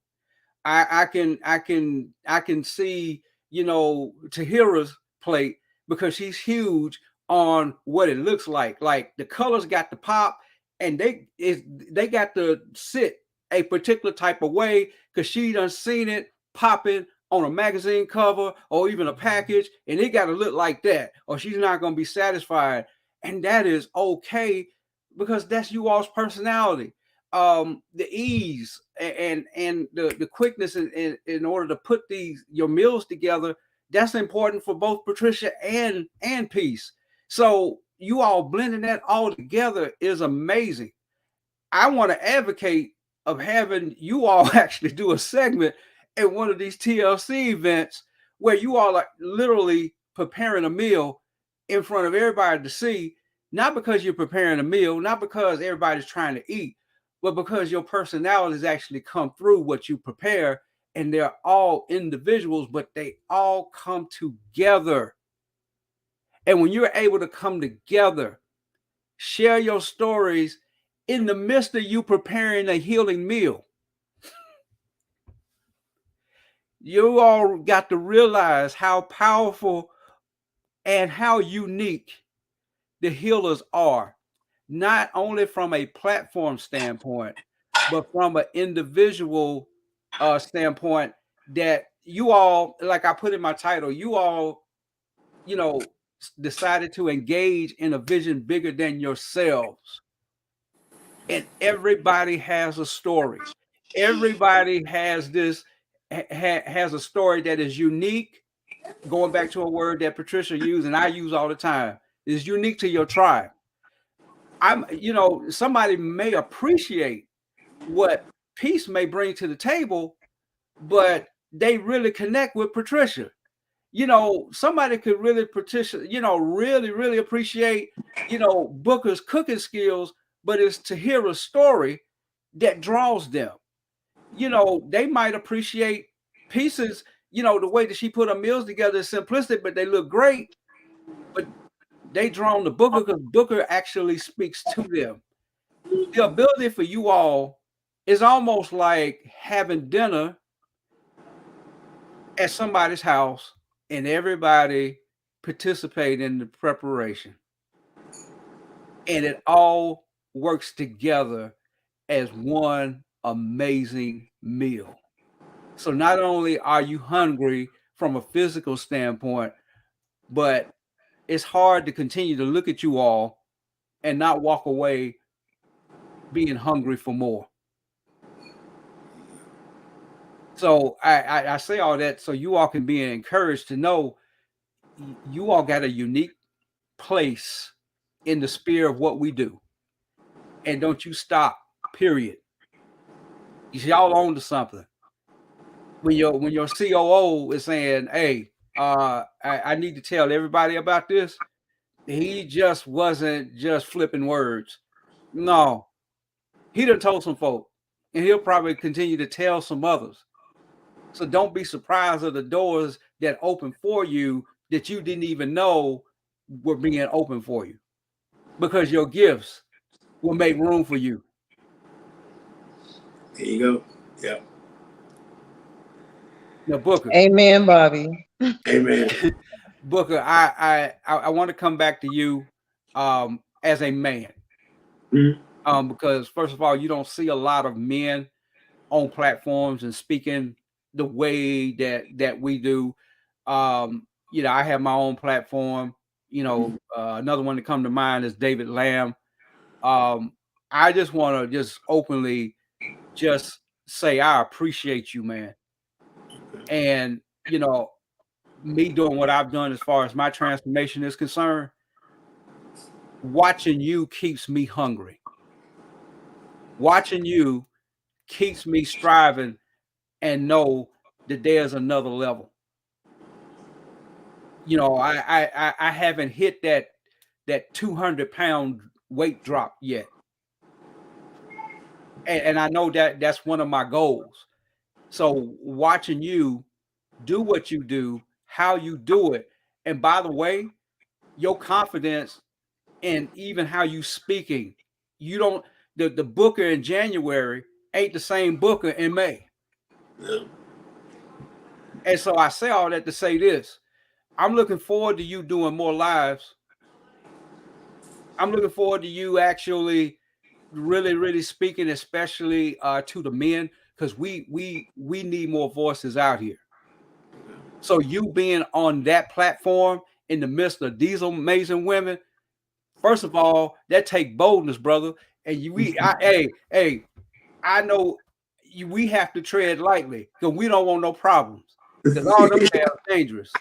I can see, Tahira's plate, because she's huge on what it looks like. Like the colors got to pop, and they got to sit a particular type of way, because she done seen it popping on a magazine cover or even a package, and it got to look like that, or she's not going to be satisfied. And that is okay, because that's you all's personality. The ease and the quickness in order to put your meals together, that's important for both Patricia and Peace. So you all blending that all together is amazing. I want to advocate of having you all actually do a segment at one of these TLC events, where you all are literally preparing a meal in front of everybody to see, not because you're preparing a meal, not because everybody's trying to eat, but because your personalities actually come through what you prepare, and they're all individuals, but they all come together. And when you're able to come together, share your stories in the midst of you preparing a healing meal, you all got to realize how powerful and how unique the healers are, not only from a platform standpoint, but from an individual standpoint. That you all, like I put in my title, you all, decided to engage in a vision bigger than yourselves. And everybody has a story. Everybody has has a story that is unique. Going back to a word that Patricia used and I use all the time, is unique to your tribe. Somebody may appreciate what Peace may bring to the table, but they really connect with Patricia. Somebody could really Patricia, really, really appreciate, Booker's cooking skills, but it's to hear a story that draws them. They might appreciate Pieces, the way that she put her meals together is simplistic, but they look great. But they drawn to Booker because Booker actually speaks to them. The ability for you all is almost like having dinner at somebody's house and everybody participate in the preparation. And it all works together as one amazing meal. So not only are you hungry from a physical standpoint, but it's hard to continue to look at you all and not walk away being hungry for more. So I say all that so you all can be encouraged to know you all got a unique place in the sphere of what we do. And don't you stop, period. Y'all on to something. When your COO is saying, hey, I need to tell everybody about this, he just wasn't just flipping words. No, he done told some folk, and he'll probably continue to tell some others. So don't be surprised of the doors that open for you that you didn't even know were being open for you, because your gifts will make room for you. There you go. Yeah. Now, Booker. Amen, Bobby. Amen. Booker, I want to come back to you as a man. Because first of all, you don't see a lot of men on platforms and speaking the way that we do. You know, I have my own platform. You know, another one that come to mind is David Lamb. I just want to just openly just say I appreciate you, man. And you know, me doing what I've done as far as my transformation is concerned, watching you keeps me hungry. Watching you keeps me striving and know that there's another level. You know, I haven't hit that 200-pound weight drop yet. And I know that that's one of my goals. So watching you do what you do, how you do it, and by the way, your confidence and even how you speaking, you don't the Booker in January ain't the same Booker in May. No. And so I say all that to say this. I'm looking forward to you doing more lives. I'm looking forward to you actually really speaking, especially to the men, because we need more voices out here. So you being on that platform in the midst of these amazing women, first of all, that take boldness, brother. And I know we have to tread lightly because we don't want no problems. Because all them are dangerous.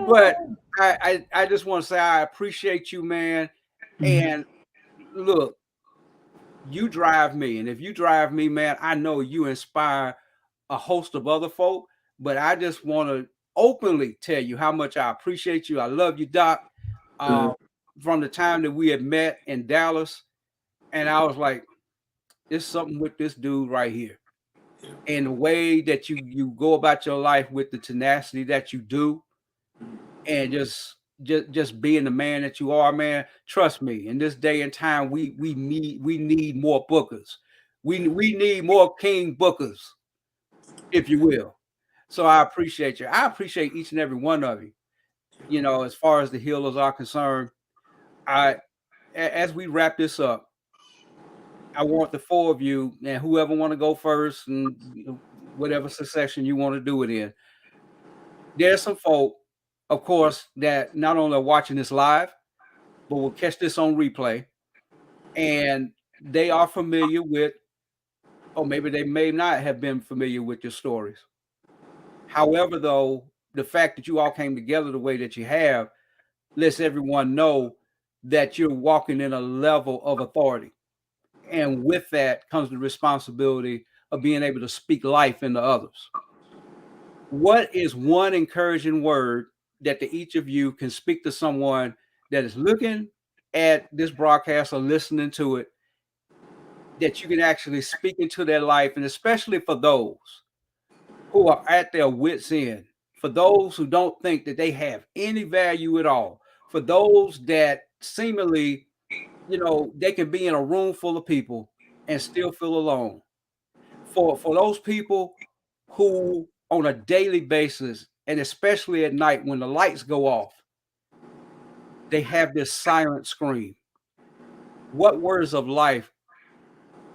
But I just want to say I appreciate you, man. And look, you drive me. And if you drive me, man, I know you inspire a host of other folk. But I just want to openly tell you how much I appreciate you. I love you, Doc. From the time that we had met in Dallas, and I was like, there's something with this dude right here. And the way that you go about your life with the tenacity that you do, and just being the man that you are, man. Trust me, in this day and time, we need more bookers. We need more king bookers, if you will. So I appreciate you. I appreciate each and every one of you. You know, as far as the healers are concerned, as we wrap this up, I want the four of you and whoever want to go first and whatever succession you want to do it in. There's some folk, of course, that not only are watching this live, but will catch this on replay, and they are familiar with, or maybe they may not have been familiar with your stories. However, though, the fact that you all came together the way that you have lets everyone know that you're walking in a level of authority. And with that comes the responsibility of being able to speak life into others. What is one encouraging word that each of you can speak to someone that is looking at this broadcast or listening to it, that you can actually speak into their life, and especially for those who are at their wits' end, for those who don't think that they have any value at all, for those that seemingly, you know, they can be in a room full of people and still feel alone. For those people who on a daily basis, and especially at night when the lights go off, they have this silent scream. What words of life,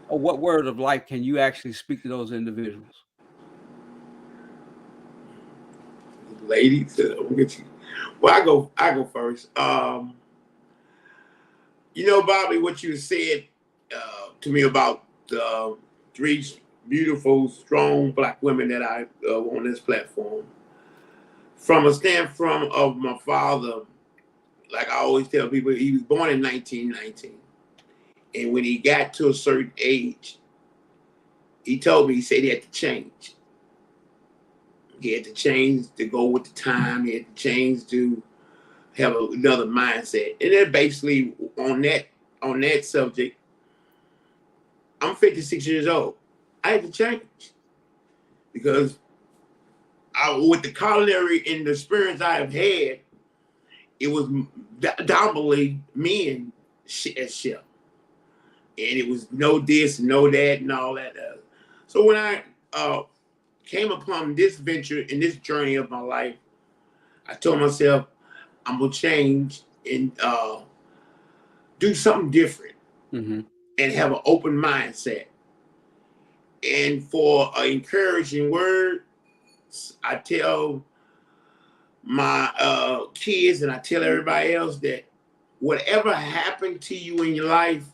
or what word of life can you actually speak to those individuals? Ladies, we'll get you. Well, I go first. You know, Bobby, what you said to me about the three beautiful, strong Black women that I on this platform. From a standpoint of my father, like I always tell people, he was born in 1919. And when he got to a certain age, he told me, he said he had to change. He had to change to go with the time. He had to change to have another mindset. And then basically on that subject, I'm 56 years old. I had to change because with the culinary and the experience I have had, it was dominantly men as chef, and it was no this, no that, and all that. So when I came upon this venture and this journey of my life, I told myself I'm gonna change and do something different, and have an open mindset. And for an encouraging word, I tell my kids and I tell everybody else that whatever happened to you in your life,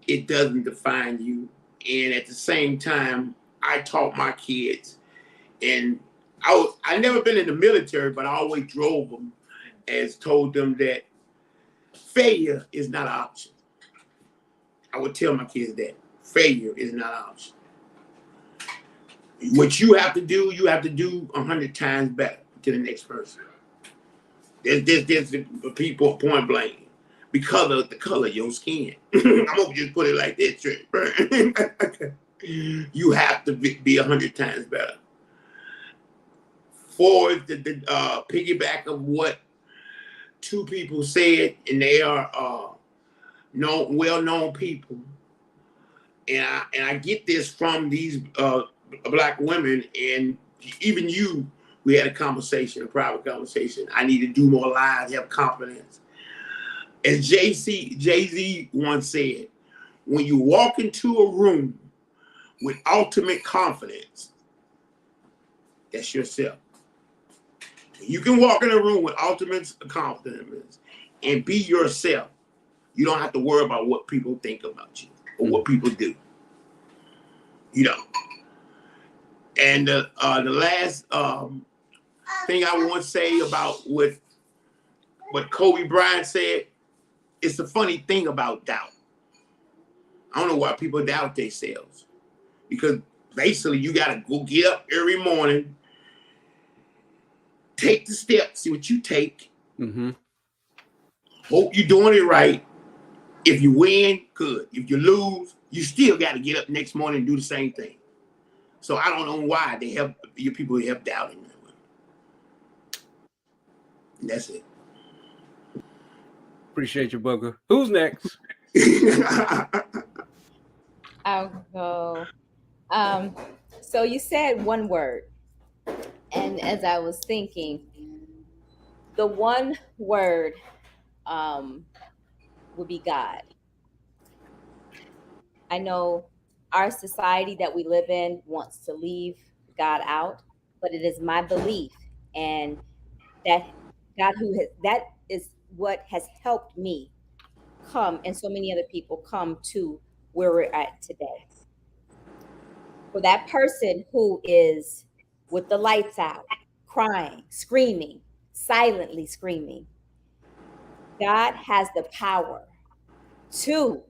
it doesn't define you. And at the same time, I taught my kids, and I never been in the military, but I always drove them, as told them that failure is not an option. I would tell my kids that failure is not an option. What you have to do 100 times better to the next person. There's the people point blank because of the color of your skin. I'm gonna just put it like this. You have to be 100 times better. For the piggyback of what two people said, and they are well-known people, and I get this from these Black women, and even you. We had a conversation, a private conversation. I need to do more lives, have confidence. As Jay-Z once said, when you walk into a room with ultimate confidence, that's yourself. You can walk in a room with ultimate confidence and be yourself. You don't have to worry about what people think about you or what people do. You know. And the last thing I want to say about what Kobe Bryant said, it's the funny thing about doubt. I don't know why people doubt themselves, because basically you got to go get up every morning, take the steps, see what you take, hope you're doing it right. If you win, good. If you lose, you still got to get up next morning and do the same thing. So I don't know why they have your people have doubting that way. And that's it. Appreciate you, Booker. Who's next? I'll go. So you said one word, and as I was thinking, the one word would be God. I know our society that we live in wants to leave God out, but it is my belief, and that God that is what has helped me come, and so many other people come to where we're at today. For that person who is with the lights out, crying, screaming, silently screaming, God has the power to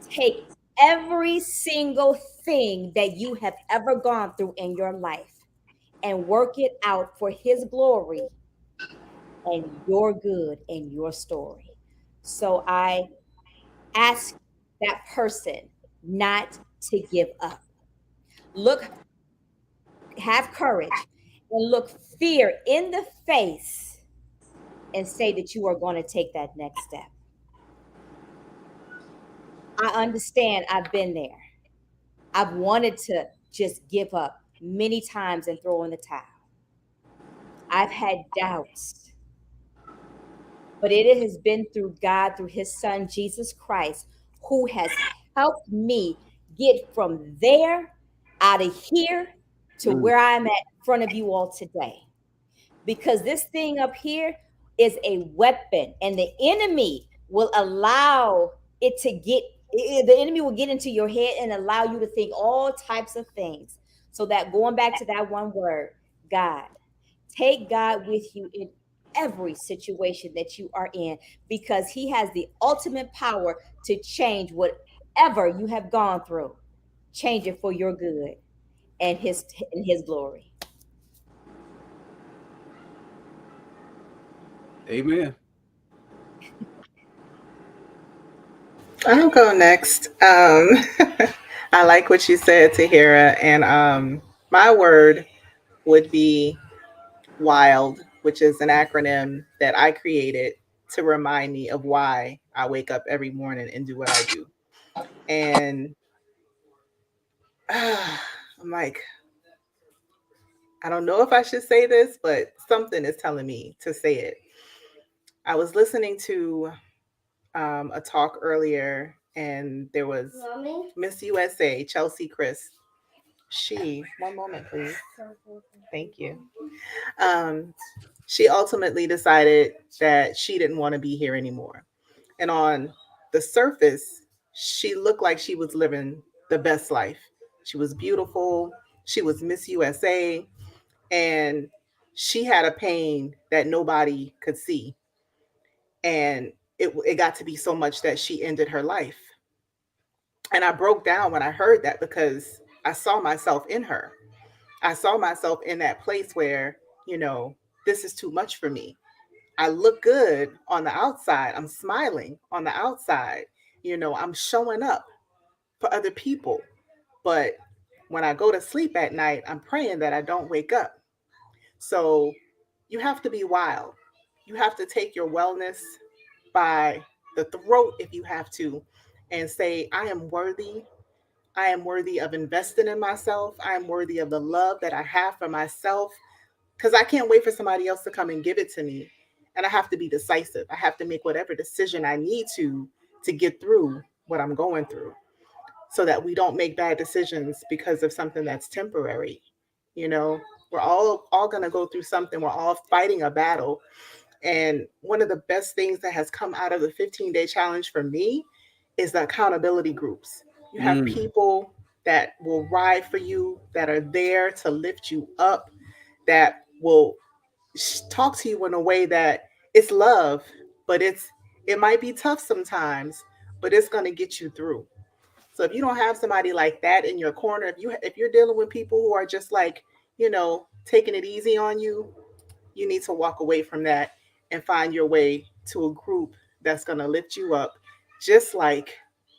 take every single thing that you have ever gone through in your life and work it out for his glory and your good and your story. So I ask that person not to give up. Have courage and look fear in the face and say that you are going to take that next step. I understand, I've been there. I've wanted to just give up many times and throw in the towel. I've had doubts, but it has been through God, through his son, Jesus Christ, who has helped me get from there out of here to where I'm at in front of you all today. Because this thing up here is a weapon, and the enemy will allow it to the enemy will get into your head and allow you to think all types of things. So that, going back to that one word, God, take God with you in every situation that you are in, because he has the ultimate power to change whatever you have gone through, change it for your good and his glory. Amen. I'll go next. I like what you said, Tahira. And my word would be WILD, which is an acronym that I created to remind me of why I wake up every morning and do what I do. And I'm like, I don't know if I should say this, but something is telling me to say it. I was listening to a talk earlier, and there was Miss USA, Chelsea Chris. One moment, please. Thank you. Um, she ultimately decided that she didn't want to be here anymore. And on the surface, she looked like she was living the best life. She was beautiful. She was Miss USA. And she had a pain that nobody could see. And it got to be so much that she ended her life. And I broke down when I heard that because I saw myself in her. I saw myself in that place where, this is too much for me. I look good on the outside. I'm smiling on the outside. I'm showing up for other people. But when I go to sleep at night, I'm praying that I don't wake up. So you have to be wild. You have to take your wellness by the throat if you have to and say, I am worthy. I am worthy of investing in myself. I am worthy of the love that I have for myself because I can't wait for somebody else to come and give it to me. And I have to be decisive. I have to make whatever decision I need to get through what I'm going through so that we don't make bad decisions because of something that's temporary. You know, we're all going to go through something. We're all fighting a battle. And one of the best things that has come out of the 15-day challenge for me is the accountability groups. You have Mm. people that will ride for you, that are there to lift you up, that will talk to you in a way that it's love, but it might be tough sometimes, but it's going to get you through. So if you don't have somebody like that in your corner, if you're dealing with people who are just like, taking it easy on you, you need to walk away from that and find your way to a group that's going to lift you up, just like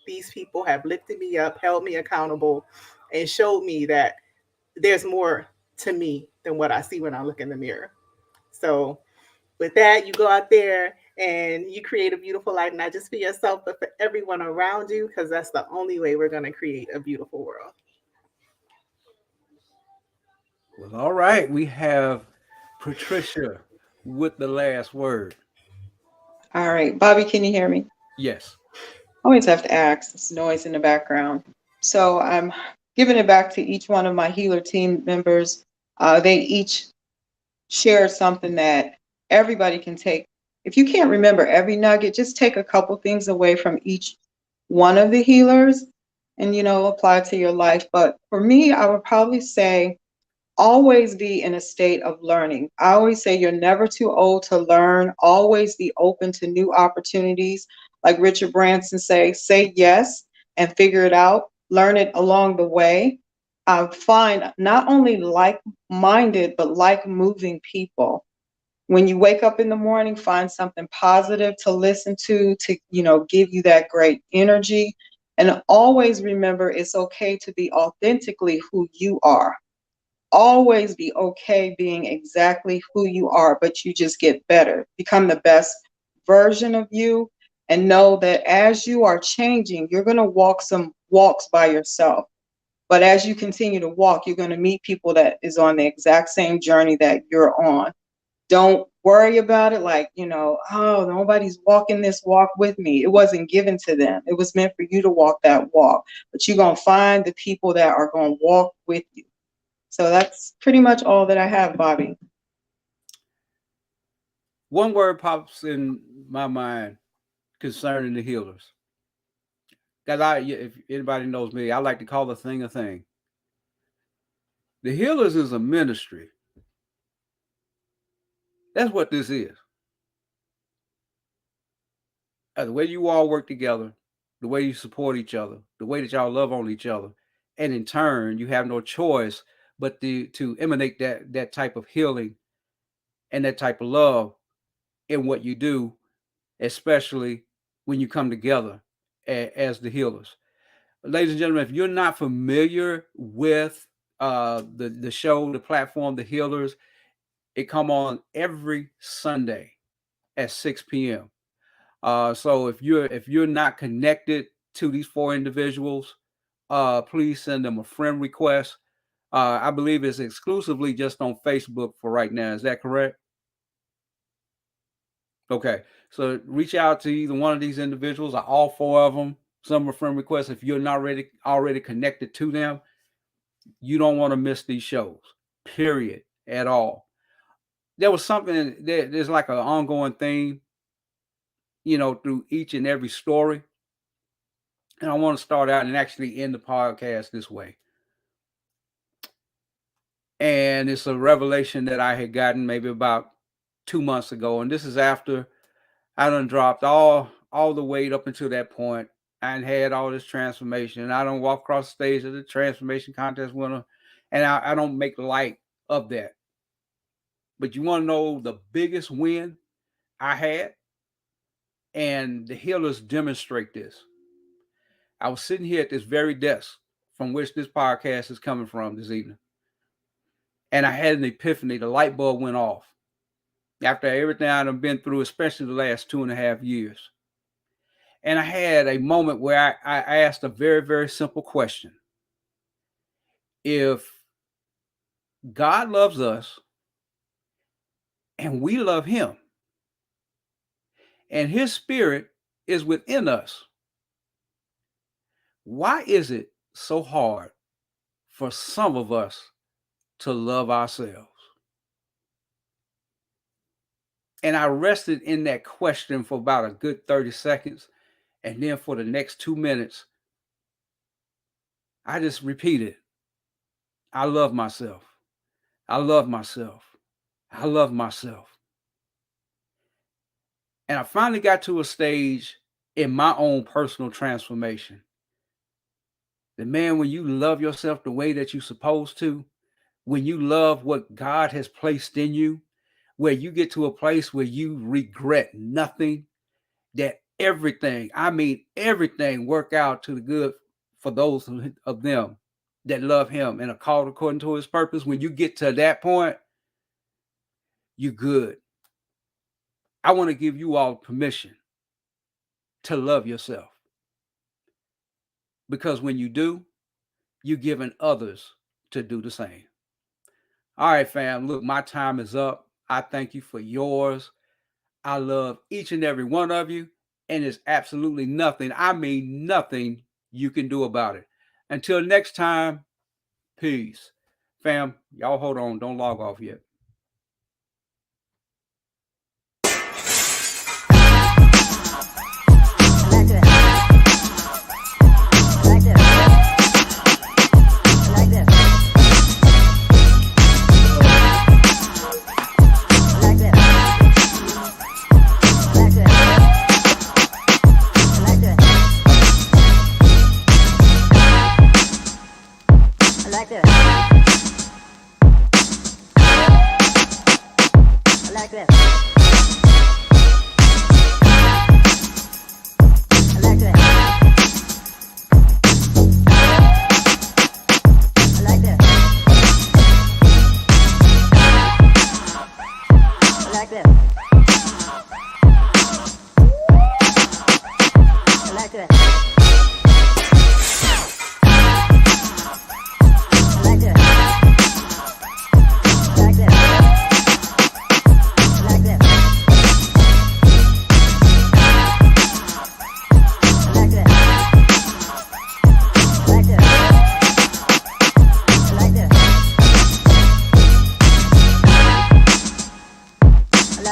these people have lifted me up, held me accountable, and showed me that there's more to me than what I see when I look in the mirror. So, with that, you go out there and you create a beautiful life, not just for yourself, but for everyone around you, because that's the only way we're going to create a beautiful world. Well, all right. We have Patricia with the last word. All right, Bobby, can you hear me? Yes. I always have to ask. This noise in the background. So I'm giving it back to each one of my healer team members. They each shared something that everybody can take. If you can't remember every nugget, just take a couple things away from each one of the healers and, apply it to your life. But for me, I would probably say always be in a state of learning. I always say you're never too old to learn. Always be open to new opportunities. Like Richard Branson say yes and figure it out. Learn it along the way. Find not only like-minded, but like-moving people. When you wake up in the morning, find something positive to listen to, give you that great energy. And always remember it's okay to be authentically who you are. Always be okay being exactly who you are, but you just get better. Become the best version of you and know that as you are changing, you're going to walk some walks by yourself. But as you continue to walk, you're going to meet people that is on the exact same journey that you're on. Don't worry about it like, oh, nobody's walking this walk with me. It wasn't given to them. It was meant for you to walk that walk. But you're going to find the people that are going to walk with you. So that's pretty much all that I have, Bobby. One word pops in my mind concerning the healers. Because if anybody knows me, I like to call a thing a thing. The healers is a ministry. That's what this is. The way you all work together, the way you support each other, the way that y'all love on each other, and in turn, you have no choice but to emanate that type of healing and that type of love in what you do, especially when you come together as the healers. Ladies and gentlemen, if you're not familiar with the show, the platform, The Healers. It come on every Sunday at 6 p.m. So if you're not connected to these 4 individuals, please send them a friend request. I believe it's exclusively just on Facebook for right now. Is that correct? Okay. So reach out to either one of these individuals or all 4 of them. Some are friend requests. If you're not already connected to them, you don't want to miss these shows, period, at all. There was something, there's like an ongoing theme, through each and every story. And I want to start out and actually end the podcast this way. And it's a revelation that I had gotten maybe about 2 months ago. And this is after I done dropped all the weight up until that point. I had all this transformation. And I don't walk across the stage of the transformation contest winner. And I don't make light of that. But you want to know the biggest win I had? And the Healers demonstrate this. I was sitting here at this very desk from which this podcast is coming from this evening. And I had an epiphany. The light bulb went off. After everything I've been through, especially the last 2.5 years. And I had a moment where I asked a very, very simple question. If God loves us and we love him, and his spirit is within us, why is it so hard for some of us to love ourselves? And I rested in that question for about a good 30 seconds. And then for the next 2 minutes, I just repeated, I love myself. I love myself. I love myself. And I finally got to a stage in my own personal transformation. That, man, when you love yourself the way that you're supposed to, when you love what God has placed in you, where you get to a place where you regret nothing, that everything, I mean everything, work out to the good for those of them that love him and are called according to his purpose. When you get to that point, you're good. I want to give you all permission to love yourself. Because when you do, you're giving others to do the same. All right, fam. Look, my time is up. I thank you for yours. I love each and every one of you. And there's absolutely nothing, I mean nothing, you can do about it. Until next time, peace. Fam, y'all hold on. Don't log off yet.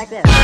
like this.